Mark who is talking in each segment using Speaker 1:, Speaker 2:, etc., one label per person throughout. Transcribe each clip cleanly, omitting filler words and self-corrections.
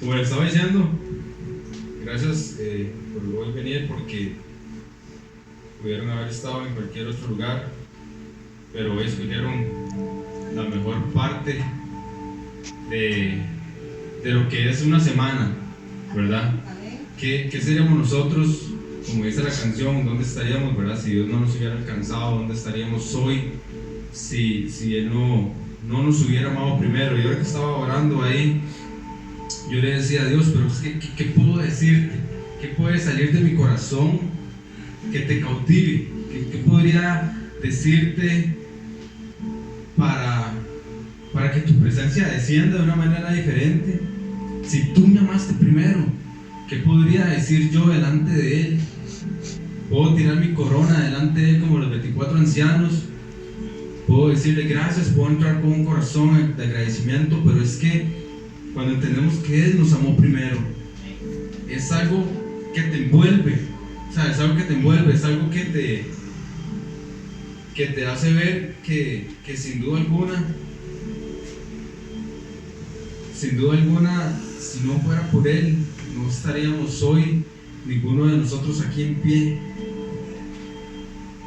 Speaker 1: Como les estaba diciendo, gracias por hoy venir, porque pudieron haber estado en cualquier otro lugar, pero hoy escogieron la mejor parte de lo que es una semana, ¿verdad? ¿Qué seríamos nosotros, como dice la canción, dónde estaríamos, ¿verdad? Si Dios no nos hubiera alcanzado, ¿dónde estaríamos hoy? Si Él no nos hubiera amado primero. Y ahora que estaba orando ahí, yo le decía a Dios, pero es que, ¿qué puedo decirte? ¿Qué puede salir de mi corazón que te cautive? ¿Qué podría decirte para que tu presencia descienda de una manera diferente? Si tú me amaste primero, ¿qué podría decir yo delante de Él? Puedo tirar mi corona delante de Él como los 24 ancianos. Puedo decirle gracias, puedo entrar con un corazón de agradecimiento, pero es que cuando entendemos que Él nos amó primero, es algo que te envuelve, o sea, es algo que te envuelve, es algo que te hace ver que sin duda alguna, si no fuera por Él, no estaríamos hoy ninguno de nosotros aquí en pie.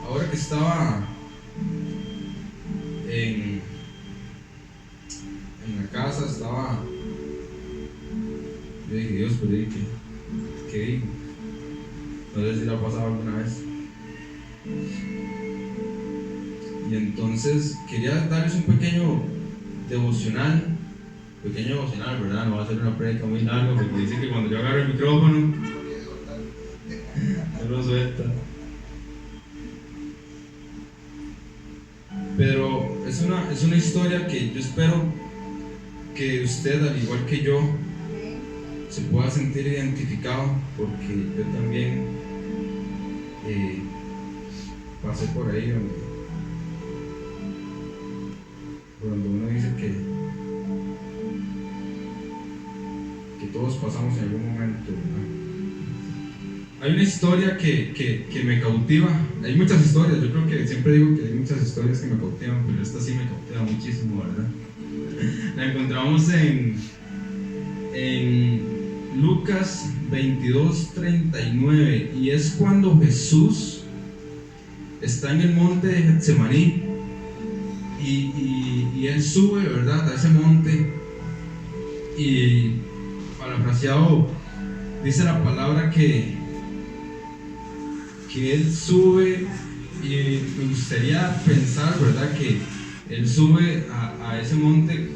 Speaker 1: Ahora que estaba en la casa, yo dije, Dios, pero ¿qué digo? No sé si lo ha pasado alguna vez. Y entonces quería darles un pequeño devocional, ¿verdad? No va a ser una prédica muy larga, porque dice que cuando yo agarro el micrófono, no lo suelta. Pero es una historia que yo espero que usted, al igual que yo, se pueda sentir identificado, porque yo también pasé por ahí donde uno dice que todos pasamos en algún momento, ¿verdad? Hay una historia que me cautiva. Hay muchas historias, yo creo que siempre digo que hay muchas historias que me cautivan, pero esta sí me cautiva muchísimo, ¿verdad? La encontramos en Lucas 22:39, y es cuando Jesús está en el monte de Getsemaní y Él sube, ¿verdad?, a ese monte, y parafraseado dice la palabra que Él sube, y me gustaría pensar, ¿verdad?, que Él sube a ese monte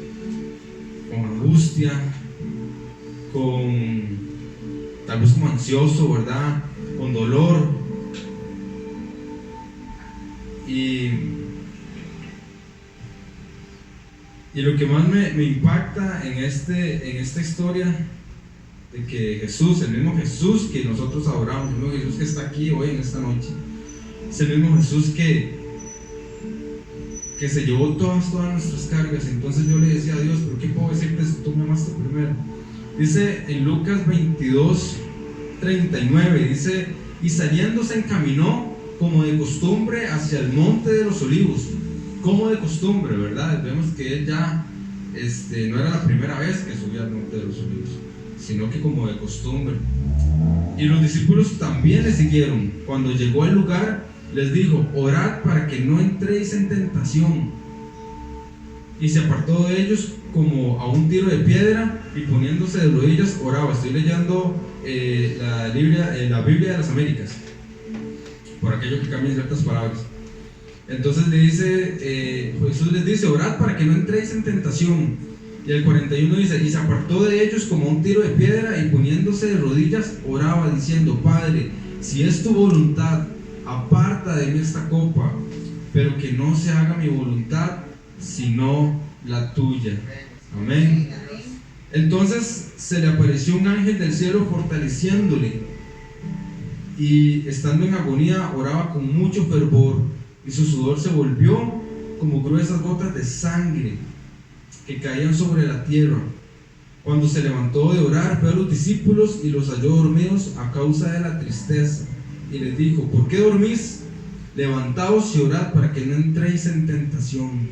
Speaker 1: con angustia, tal vez como ansioso, ¿verdad?, con dolor. Y lo que más me impacta en esta historia, de que Jesús, el mismo Jesús que nosotros adoramos, el mismo Jesús que está aquí hoy en esta noche, es el mismo Jesús que se llevó todas nuestras cargas. Entonces yo le decía a Dios, ¿pero qué puedo decirte si tú me amaste primero? Dice en Lucas 22:39, dice, y saliendo se encaminó como de costumbre hacia el monte de los olivos. Como de costumbre, ¿verdad? Vemos que Él ya no era la primera vez que subía al monte de los olivos, sino que como de costumbre. Y los discípulos también le siguieron. Cuando llegó al lugar, les dijo, orad para que no entréis en tentación. Y se apartó de ellos como a un tiro de piedra, y poniéndose de rodillas oraba. Estoy leyendo la Biblia de las Américas, por aquello que cambian ciertas palabras. Entonces Jesús les dice, orad para que no entréis en tentación. Y el 41 dice, y se apartó de ellos como un tiro de piedra, y poniéndose de rodillas oraba, diciendo, Padre, si es tu voluntad, aparta de mí esta copa, pero que no se haga mi voluntad, sino la tuya. Amén. Entonces se le apareció un ángel del cielo fortaleciéndole, y estando en agonía oraba con mucho fervor, y su sudor se volvió como gruesas gotas de sangre que caían sobre la tierra. Cuando se levantó de orar, fue a los discípulos y los halló dormidos a causa de la tristeza, y les dijo, ¿por qué dormís? Levantaos y orad para que no entréis en tentación.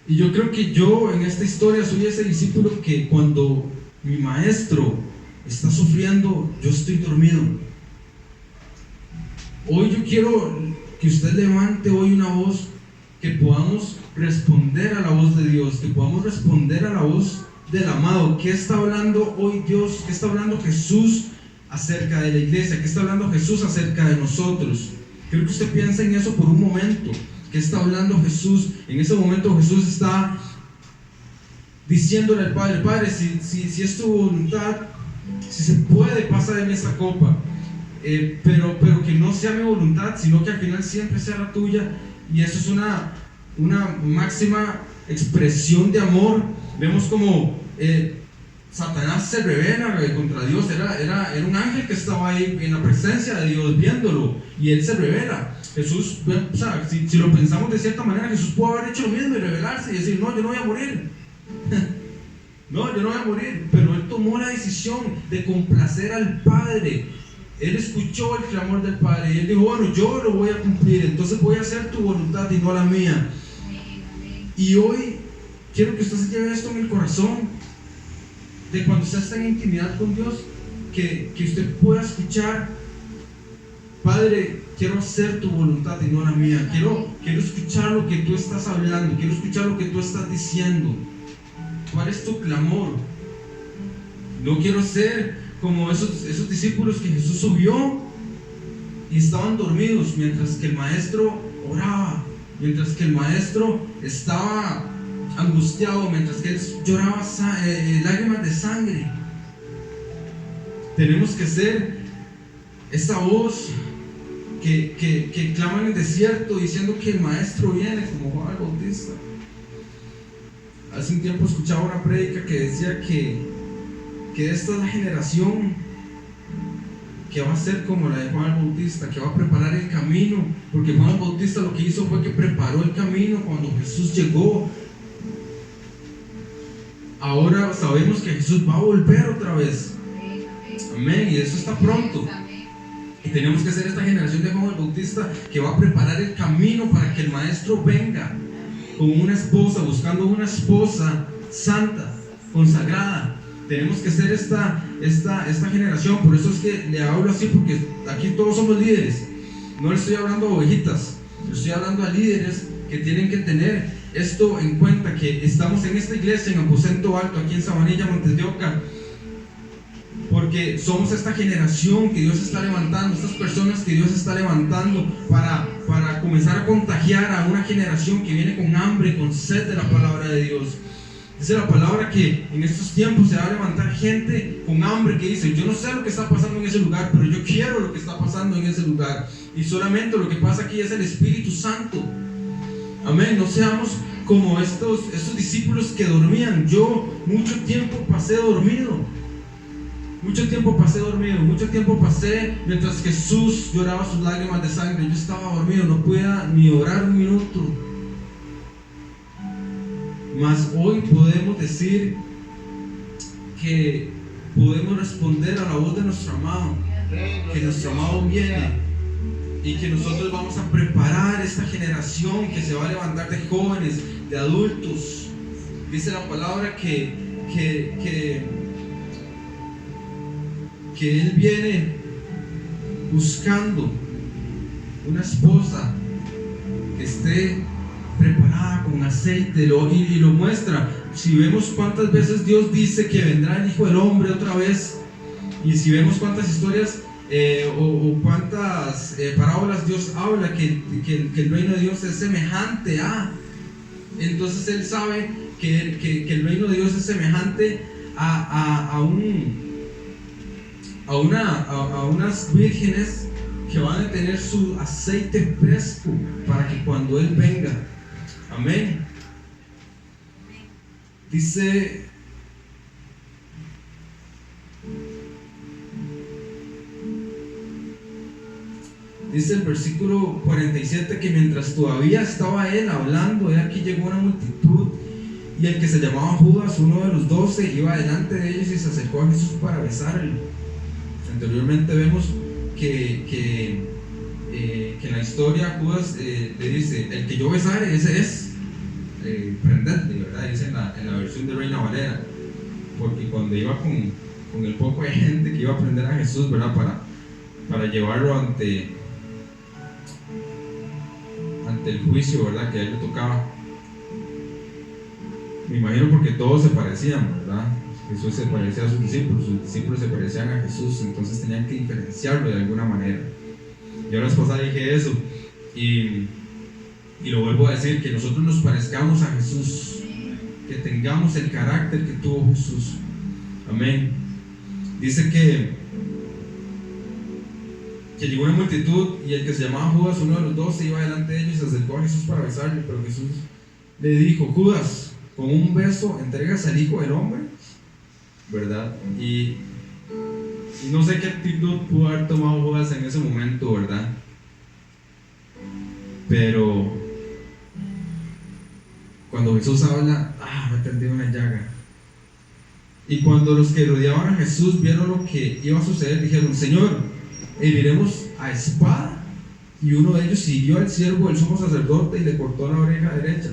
Speaker 1: Y yo creo que yo en esta historia soy ese discípulo que cuando mi maestro está sufriendo, yo estoy dormido. Hoy yo quiero que usted levante hoy una voz, que podamos responder a la voz de Dios, que podamos responder a la voz del amado. ¿Qué está hablando hoy Dios? ¿Qué está hablando Jesús acerca de la iglesia? ¿Qué está hablando Jesús acerca de nosotros? Quiero que usted piense en eso por un momento. ¿Qué está hablando Jesús? En ese momento Jesús está diciéndole al Padre: Padre, si es tu voluntad, si se puede, pasa de mí esta copa, pero que no sea mi voluntad, sino que al final siempre sea la tuya. Y eso es una máxima expresión de amor. Vemos como Satanás se revela contra Dios. Era un ángel que estaba ahí en la presencia de Dios viéndolo, y él se revela. Jesús, o sea, si lo pensamos de cierta manera, Jesús pudo haber hecho lo mismo y revelarse y decir: no, yo no voy a morir. No, yo no voy a morir. Pero él tomó la decisión de complacer al Padre. Él escuchó el clamor del Padre y él dijo: bueno, yo lo voy a cumplir, entonces voy a hacer tu voluntad y no la mía. Y hoy quiero que usted se lleve esto en el corazón, de cuando usted está en intimidad con Dios, que usted pueda escuchar: Padre, quiero hacer tu voluntad y no la mía. Quiero escuchar lo que tú estás hablando, quiero escuchar lo que tú estás diciendo. ¿Cuál es tu clamor? No quiero ser como esos discípulos que Jesús subió y estaban dormidos mientras que el maestro oraba, mientras que el maestro estaba angustiado, mientras que él lloraba lágrimas de sangre. Tenemos que ser esa voz que clama en el desierto diciendo que el maestro viene, como Juan el Bautista. Hace un tiempo escuchaba una prédica que decía que esta es la generación que va a ser como la de Juan el Bautista, que va a preparar el camino, porque Juan el Bautista lo que hizo fue que preparó el camino cuando Jesús llegó. Ahora sabemos que Jesús va a volver otra vez. Amén, y eso está pronto. Y tenemos que ser esta generación de Juan el Bautista que va a preparar el camino para que el maestro venga con una esposa, buscando una esposa santa, consagrada. Tenemos que ser esta generación. Por eso es que le hablo así, porque aquí todos somos líderes. No le estoy hablando a ovejitas, le estoy hablando a líderes que tienen que tener esto en cuenta, que estamos en esta iglesia en Aposento Alto, aquí en Sabanilla, Montes de Oca, porque somos esta generación que Dios está levantando, estas personas que Dios está levantando para comenzar a contagiar a una generación que viene con hambre, con sed de la palabra de Dios. Dice la palabra que en estos tiempos se va a levantar gente con hambre que dice: yo no sé lo que está pasando en ese lugar, pero yo quiero lo que está pasando en ese lugar. Y solamente lo que pasa aquí es el Espíritu Santo. Amén. No seamos como estos discípulos que dormían. Yo mucho tiempo pasé dormido. Mucho tiempo pasé mientras Jesús lloraba sus lágrimas de sangre. Yo estaba dormido, no podía ni orar un minuto. Mas hoy podemos decir que podemos responder a la voz de nuestro amado, que nuestro amado viene y que nosotros vamos a preparar esta generación que se va a levantar de jóvenes, de adultos. Dice la palabra que Él viene buscando una esposa que esté preparada con aceite, y lo muestra. Si vemos cuántas veces Dios dice que vendrá el Hijo del Hombre otra vez, y si vemos cuántas historias o cuántas parábolas Dios habla que el reino de Dios es semejante a, entonces Él sabe que el reino de Dios es semejante a unas vírgenes que van a tener su aceite fresco para que cuando Él venga. Amén. Dice el versículo 47 que mientras todavía estaba Él hablando, aquí llegó una multitud, y el que se llamaba Judas, uno de los 12, iba delante de ellos y se acercó a Jesús para besarlo. Anteriormente vemos que en la historia Judas le dice: el que yo besare, ese es. prendente, ¿verdad? Dice en la versión de Reina Valera, porque cuando iba con el poco de gente que iba a prender a Jesús, ¿verdad? Para llevarlo ante el juicio, ¿verdad? Que a él le tocaba. Me imagino porque todos se parecían, ¿verdad? Jesús se parecía a sus discípulos se parecían a Jesús, entonces tenían que diferenciarlo de alguna manera. Yo la vez pasada dije eso, y lo vuelvo a decir, que nosotros nos parezcamos a Jesús, que tengamos el carácter que tuvo Jesús. Amén. Dice que llegó una multitud y el que se llamaba Judas, uno de los 12, iba delante de ellos y se acercó a Jesús para besarle, pero Jesús le dijo: Judas, con un beso entregas al Hijo del Hombre, ¿verdad? Y no sé qué actitud pudo haber tomado Judas en ese momento, ¿verdad? Pero cuando Jesús habla, me tendió una llaga. Y cuando los que rodeaban a Jesús vieron lo que iba a suceder, dijeron: Señor, heriremos a espada. Y uno de ellos siguió al siervo del sumo sacerdote y le cortó la oreja derecha.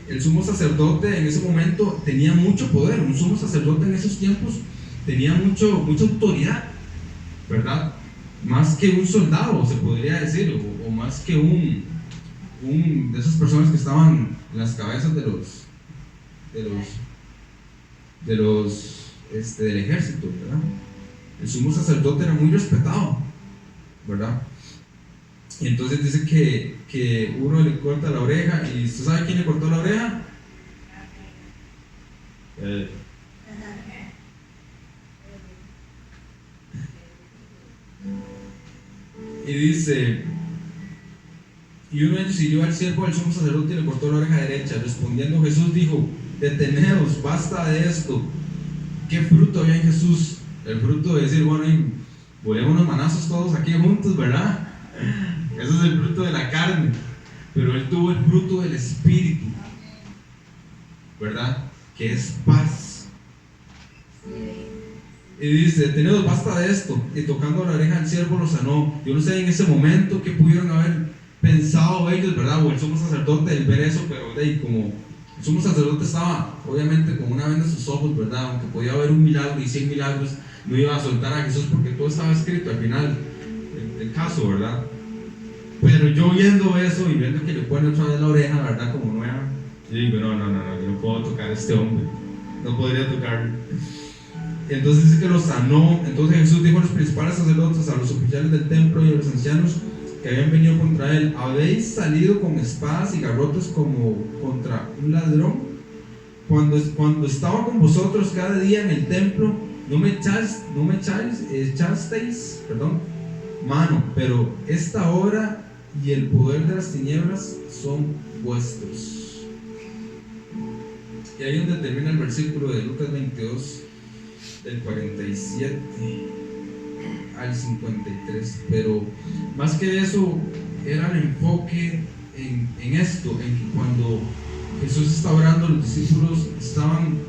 Speaker 1: El sumo sacerdote en ese momento tenía mucho poder. Un sumo sacerdote en esos tiempos tenía mucha autoridad, ¿verdad? Más que un soldado, se podría decir, o más que un de esas personas que estaban en las cabezas del ejército, ¿verdad? El sumo sacerdote era muy respetado, ¿verdad? Y entonces dice que uno le corta la oreja. ¿Y usted sabe quién le cortó la oreja? Y dice: y uno de ellos hirió al siervo del sumo sacerdote y le cortó la oreja derecha. Respondiendo Jesús dijo: deteneos, basta de esto. ¿Qué fruto había en Jesús? El fruto de decir: bueno, volvemos unos manazos todos aquí juntos, ¿verdad? Eso es el fruto de la carne. Pero él tuvo el fruto del Espíritu, ¿verdad? Que es paz. Y dice: deteneos, basta de esto. Y tocando la oreja del siervo lo sanó. Yo no sé en ese momento qué pudieron haber pensado ellos, ¿verdad? O el sumo sacerdote el ver eso, pero como el sumo sacerdote estaba obviamente con una venda en sus ojos, ¿verdad? Aunque podía haber un milagro y 100 milagros, no iba a soltar a Jesús porque todo estaba escrito al final del caso, ¿verdad? Pero yo viendo eso y viendo que le ponen otra vez la oreja, ¿verdad? Como nueva, yo digo: no, yo no puedo tocar a este hombre, no podría tocarlo. Entonces dice que lo sanó. Entonces Jesús dijo a los principales sacerdotes, a los oficiales del templo y a los ancianos que habían venido contra él: ¿habéis salido con espadas y garrotes como contra un ladrón? Cuando estaba con vosotros cada día en el templo, no me echasteis mano, pero esta hora y el poder de las tinieblas son vuestros. Y ahí es donde termina el versículo de Lucas 22, del 47 al 53. Pero más que eso, era el enfoque en esto, en que cuando Jesús estaba orando, los discípulos estaban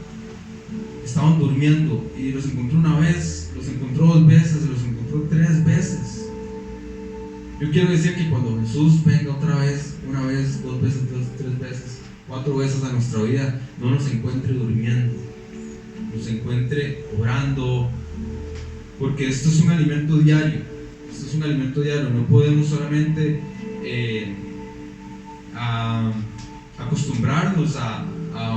Speaker 1: durmiendo, y los encontró una vez, los encontró 2 veces, los encontró 3 veces. Yo quiero decir que cuando Jesús venga otra vez, 1 vez, 2 veces, 3 veces, 4 veces a nuestra vida, no nos encuentre durmiendo, nos encuentre orando, porque esto es un alimento diario. Esto es un alimento diario. No podemos solamente acostumbrarnos a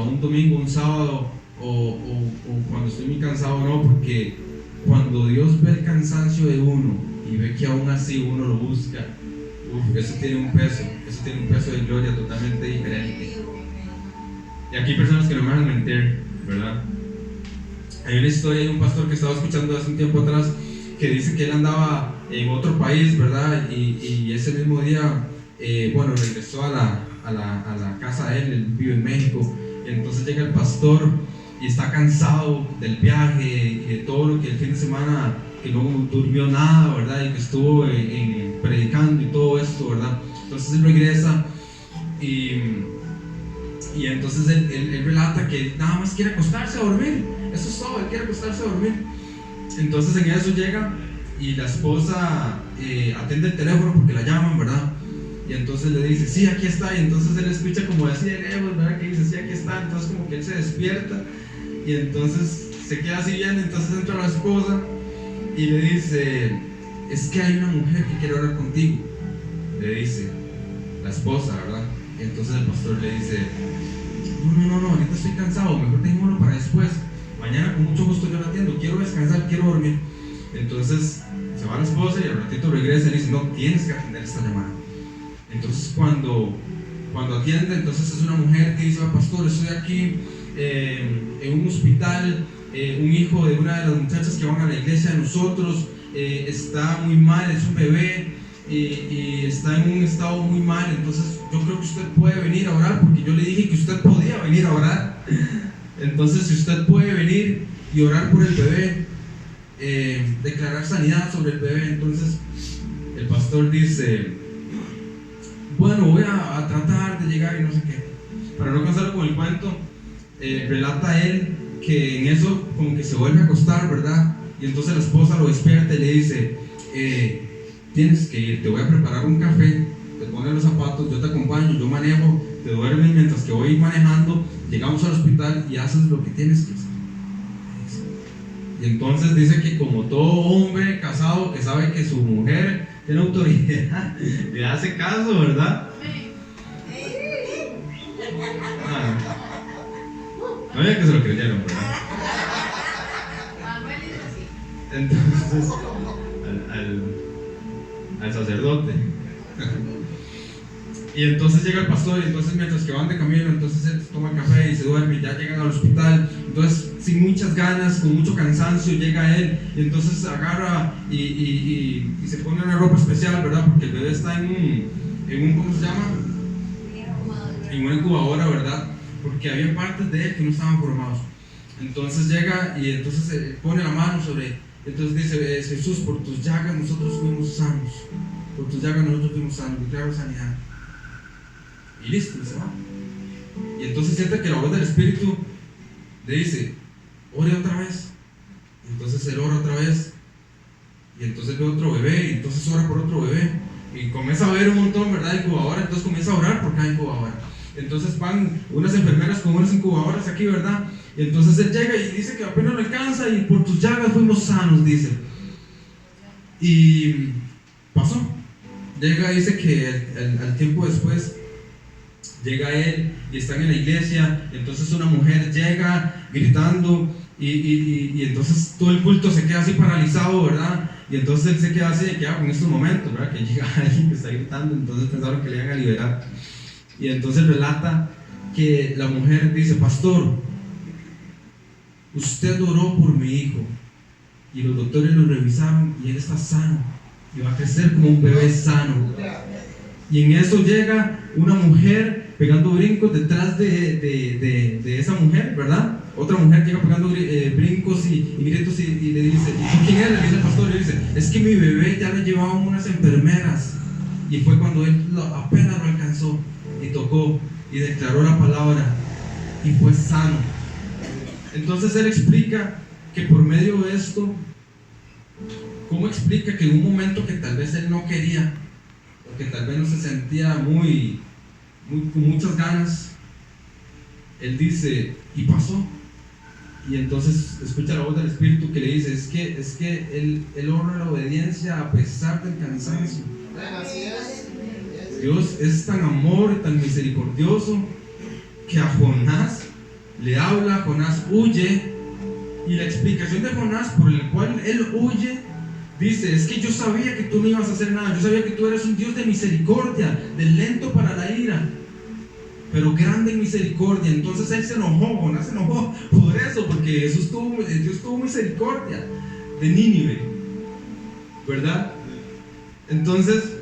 Speaker 1: un domingo, un sábado, o cuando estoy muy cansado, no, porque cuando Dios ve el cansancio de uno y ve que aún así uno lo busca, eso tiene un peso de gloria totalmente diferente. Y aquí hay personas que no me van a mentir, ¿verdad? Hay una historia de un pastor que estaba escuchando hace un tiempo atrás, que dice que él andaba en otro país, ¿verdad? Y ese mismo día, regresó a la casa de él. Él vive en México, y entonces llega el pastor y está cansado del viaje, de todo lo que el fin de semana, que no durmió nada, ¿verdad? Y que estuvo predicando y todo esto, ¿verdad? Entonces él regresa y entonces él relata que nada más quiere acostarse a dormir. Eso es todo, él quiere acostarse a dormir. Entonces en eso llega y la esposa atiende el teléfono porque la llaman, ¿verdad? Y entonces le dice, sí, aquí está. Y entonces él escucha como así de lejos, ¿verdad? Que dice, sí, aquí está. Entonces como que él se despierta y entonces se queda así viendo. Entonces entra la esposa y le dice, es que hay una mujer que quiere hablar contigo, le dice la esposa, ¿verdad? Y entonces el pastor le dice, no, ahorita estoy cansado, mejor dejémoslo para después. Mañana con mucho gusto yo la atiendo, quiero descansar, quiero dormir. Entonces se va la esposa y al ratito regresa y le dice, no, tienes que atender esta llamada. Entonces cuando atiende, entonces es una mujer que dice, pastor, estoy aquí en un hospital, un hijo de una de las muchachas que van a la iglesia de nosotros está muy mal, es un bebé y está en un estado muy mal, entonces yo creo que usted puede venir a orar, porque yo le dije que usted podía venir a orar. Entonces si usted puede venir y orar por el bebé, declarar sanidad sobre el bebé. Entonces el pastor dice, bueno, voy a tratar de llegar y no sé qué. Para no cansarlo con el cuento, relata él que en eso como que se vuelve a acostar, ¿verdad? Y entonces la esposa lo despierta y le dice, tienes que ir, te voy a preparar un café, te pones los zapatos, yo te acompaño, yo manejo, te duermes mientras que voy manejando, llegamos al hospital y haces lo que tienes que hacer. Y entonces dice que como todo hombre casado que sabe que su mujer tiene autoridad, le hace caso, ¿verdad? No había que se lo creyeron, ¿verdad? Entonces, al sacerdote. Y entonces llega el pastor, y entonces mientras que van de camino, entonces él toma café y se duerme, y ya llegan al hospital. Entonces, sin muchas ganas, con mucho cansancio, llega él, y entonces agarra y se pone una ropa especial, ¿verdad? Porque el bebé está en un ¿cómo se llama? En una incubadora, ¿verdad? Porque había partes de él que no estaban formados. Entonces llega y entonces pone la mano sobre. Entonces dice, Jesús, por tus llagas nosotros fuimos sanos. Por tus llagas nosotros fuimos sanos. Declaro sanidad. Y listo, y se va. Y entonces siente que la voz del Espíritu le dice, ore otra vez. Entonces él ora otra vez. Y entonces ve otro bebé. Y entonces ora por otro bebé. Y comienza a ver un montón, ¿verdad? De incubadora. Entonces comienza a orar por cada incubadora. Entonces van unas enfermeras con unas incubadoras aquí, ¿verdad? Y entonces él llega y dice que apenas le alcanza y por tus llagas fuimos sanos, dice. Y pasó. Llega, dice que al tiempo después llega él y están en la iglesia. Y entonces una mujer llega gritando y entonces todo el culto se queda así paralizado, ¿verdad? Y entonces él se queda así, ¿qué hago en estos momentos, verdad? Que llega alguien que está gritando, entonces pensaron que le iban a liberar. Y entonces relata que la mujer dice, pastor, usted oró por mi hijo y los doctores lo revisaron y él está sano y va a crecer como un bebé sano. Y en eso llega una mujer pegando brincos detrás de esa mujer, ¿verdad? Otra mujer llega pegando brincos y gritos y le dice, ¿y quién es? Le dice el pastor, le dice, es que mi bebé ya lo llevaban unas enfermeras. Y fue cuando él apenas lo alcanzó y tocó y declaró la palabra y fue sano. Entonces él explica que por medio de esto, ¿cómo explica que en un momento que tal vez él no quería, o que tal vez no se sentía con muchas ganas, él dice, y pasó? Y entonces escucha la voz del Espíritu que le dice, es que él honra la obediencia a pesar del cansancio. Dios es tan amor y tan misericordioso que a Jonás le habla, Jonás huye, y la explicación de Jonás por el cual él huye dice, es que yo sabía que tú no ibas a hacer nada, yo sabía que tú eres un Dios de misericordia, de lento para la ira, pero grande en misericordia. Entonces él se enojó, Jonás se enojó por eso, porque Dios tuvo misericordia de Nínive, ¿verdad? Entonces,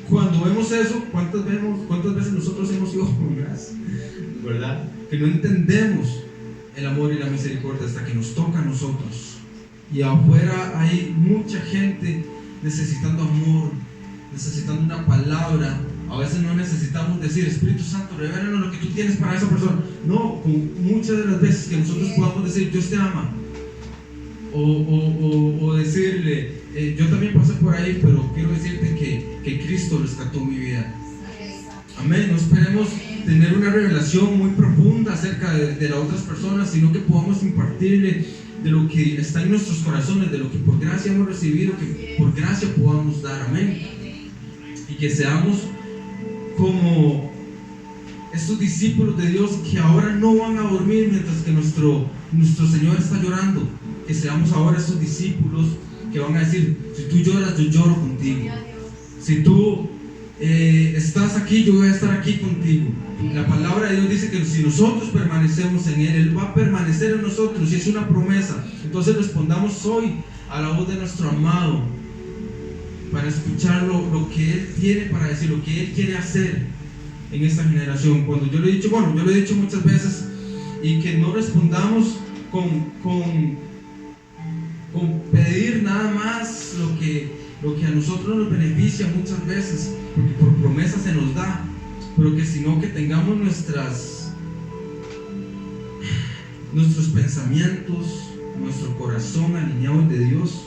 Speaker 1: cuando vemos eso, ¿cuántas veces nosotros hemos sido Jonás? ¿Verdad? Que no entendemos el amor y la misericordia hasta que nos toca a nosotros. Y afuera hay mucha gente necesitando amor, necesitando una palabra. A veces no necesitamos decir, Espíritu Santo, revélanos lo que tú tienes para esa persona. No, muchas de las veces que nosotros podamos decir, Dios te ama. O decirle, yo también pasé por ahí, pero quiero decirte que Cristo rescató mi vida. Amén. No esperemos tener una revelación muy profunda acerca de las otras personas, sino que podamos impartirle de lo que está en nuestros corazones, de lo que por gracia hemos recibido, que por gracia podamos dar. Amén. Y que seamos como estos discípulos de Dios que ahora no van a dormir mientras que nuestro Señor está llorando. Que seamos ahora esos discípulos que van a decir: si tú lloras, yo lloro contigo. Si tú estás aquí, yo voy a estar aquí contigo. La palabra de Dios dice que si nosotros permanecemos en Él, Él va a permanecer en nosotros, y es una promesa. Entonces respondamos hoy a la voz de nuestro amado para escuchar lo que Él tiene para decir, lo que Él quiere hacer en esta generación. Cuando yo lo he dicho, yo lo he dicho muchas veces, y que no respondamos con pedir nada más lo que a nosotros nos beneficia muchas veces, porque por promesa se nos da, pero que sino que tengamos nuestros pensamientos, nuestro corazón alineados de Dios,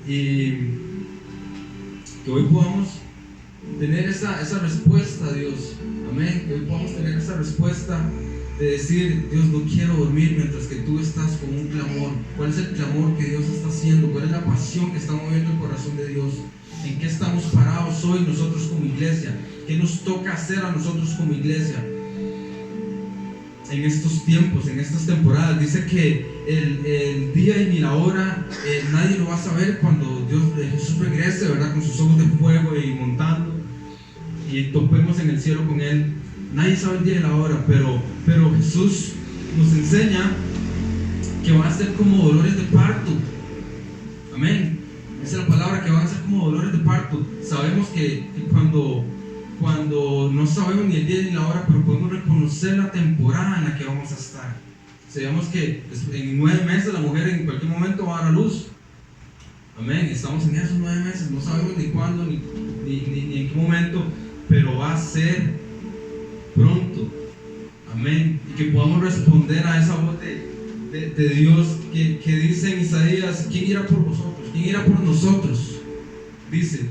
Speaker 1: y que hoy podamos tener esa respuesta a Dios. Amén. Que hoy podamos tener esa respuesta de decir: Dios, no quiero dormir mientras que tú estás con un clamor. ¿Cuál es el clamor que Dios está haciendo? ¿Cuál es la pasión que está moviendo el corazón de Dios? ¿En qué estamos parados hoy nosotros como iglesia? ¿Qué nos toca hacer a nosotros como iglesia en estos tiempos, en estas temporadas? Dice que el día y ni la hora nadie lo va a saber cuando Jesús regrese, ¿verdad? Con sus ojos de fuego y montando, y topemos en el cielo con Él. Nadie sabe el día y la hora, pero Jesús nos enseña que van a ser como dolores de parto. Amén. Esa es la palabra, que van a ser como dolores de parto. Sabemos que cuando no sabemos ni el día ni la hora, pero podemos reconocer la temporada en la que vamos a estar. Sabemos que en 9 meses la mujer en cualquier momento va a dar a luz. Amén. Estamos en esos 9 meses, no sabemos ni cuándo ni en qué momento, pero va a ser pronto. Amén. Y que podamos responder a esa voz de Dios que dice en Isaías: ¿quién irá por vosotros? ¿Quién irá por nosotros? Dice.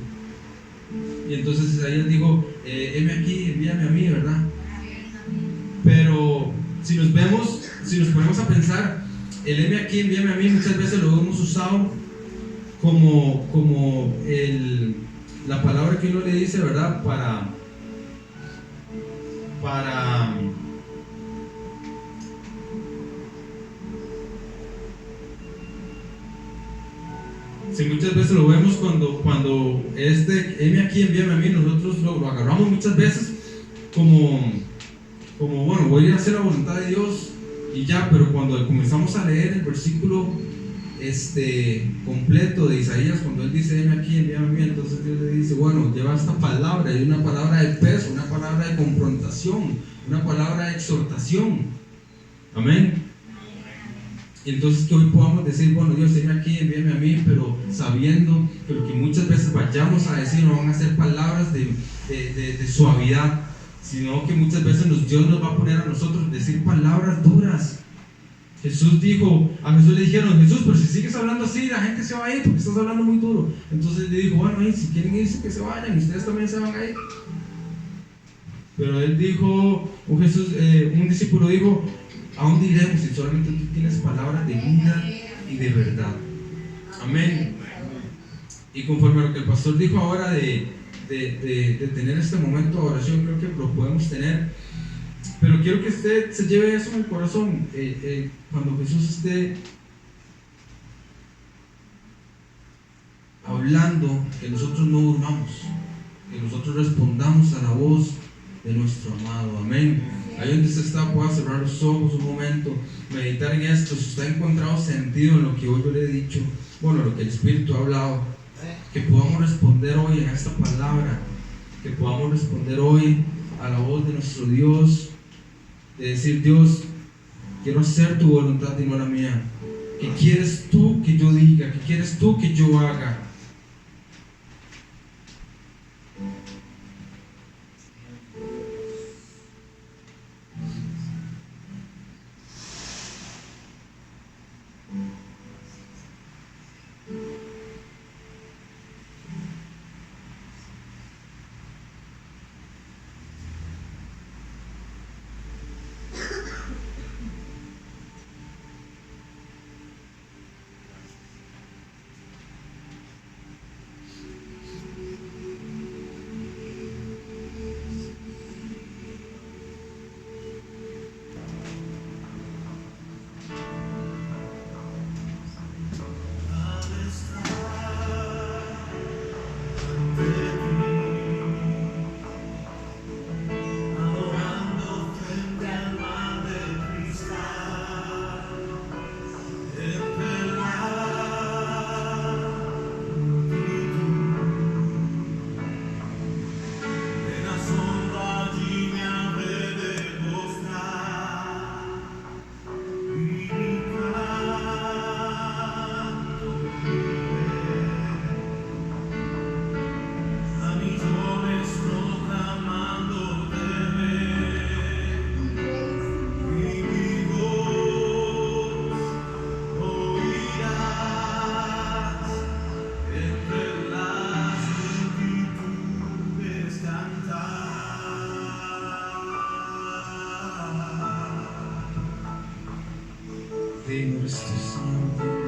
Speaker 1: Y entonces Isaías dijo: heme aquí, envíame a mí, ¿verdad? Pero si nos ponemos a pensar, el heme aquí, envíame a mí, muchas veces lo hemos usado como la palabra que uno le dice, ¿verdad? Para si muchas veces lo vemos cuando heme aquí, envíame a mí, nosotros lo agarramos muchas veces como bueno, voy a ir a hacer la voluntad de Dios y ya. Pero cuando comenzamos a leer el versículo completo de Isaías, cuando él dice heme aquí, envíame a mí, entonces Dios le dice: bueno, lleva esta palabra, y una palabra de peso, una palabra de confrontación, una palabra de exhortación. Amén. Y entonces que hoy podamos decir: bueno, Dios, heme aquí, envíame a mí, pero sabiendo que lo que muchas veces vayamos a decir no van a ser palabras de suavidad, sino que muchas veces Dios nos va a poner a nosotros decir palabras duras. A Jesús le dijeron: Jesús, pero si sigues hablando así, la gente se va a ir porque estás hablando muy duro. Entonces le dijo: bueno, si quieren irse, que se vayan, y ustedes también se van a ir. Pero él dijo, un discípulo dijo: ¿a dónde iremos si solamente tú tienes palabras de vida y de verdad? Amén. Y conforme a lo que el pastor dijo ahora de tener este momento de oración, creo que lo podemos tener. Pero quiero que usted se lleve eso en el corazón. Cuando Jesús esté hablando, que nosotros no durmamos, que nosotros respondamos a la voz de nuestro amado. Amén. Ahí donde usted está, pueda cerrar los ojos un momento, meditar en esto. Si usted ha encontrado sentido en lo que hoy yo le he dicho, bueno, lo que el Espíritu ha hablado, que podamos responder hoy a esta palabra, que podamos responder hoy a la voz de nuestro Dios, de decir: Dios, quiero hacer tu voluntad y no la mía. ¿Qué quieres tú que yo diga? ¿Qué quieres tú que yo haga? digno eres tú, Señor Dios.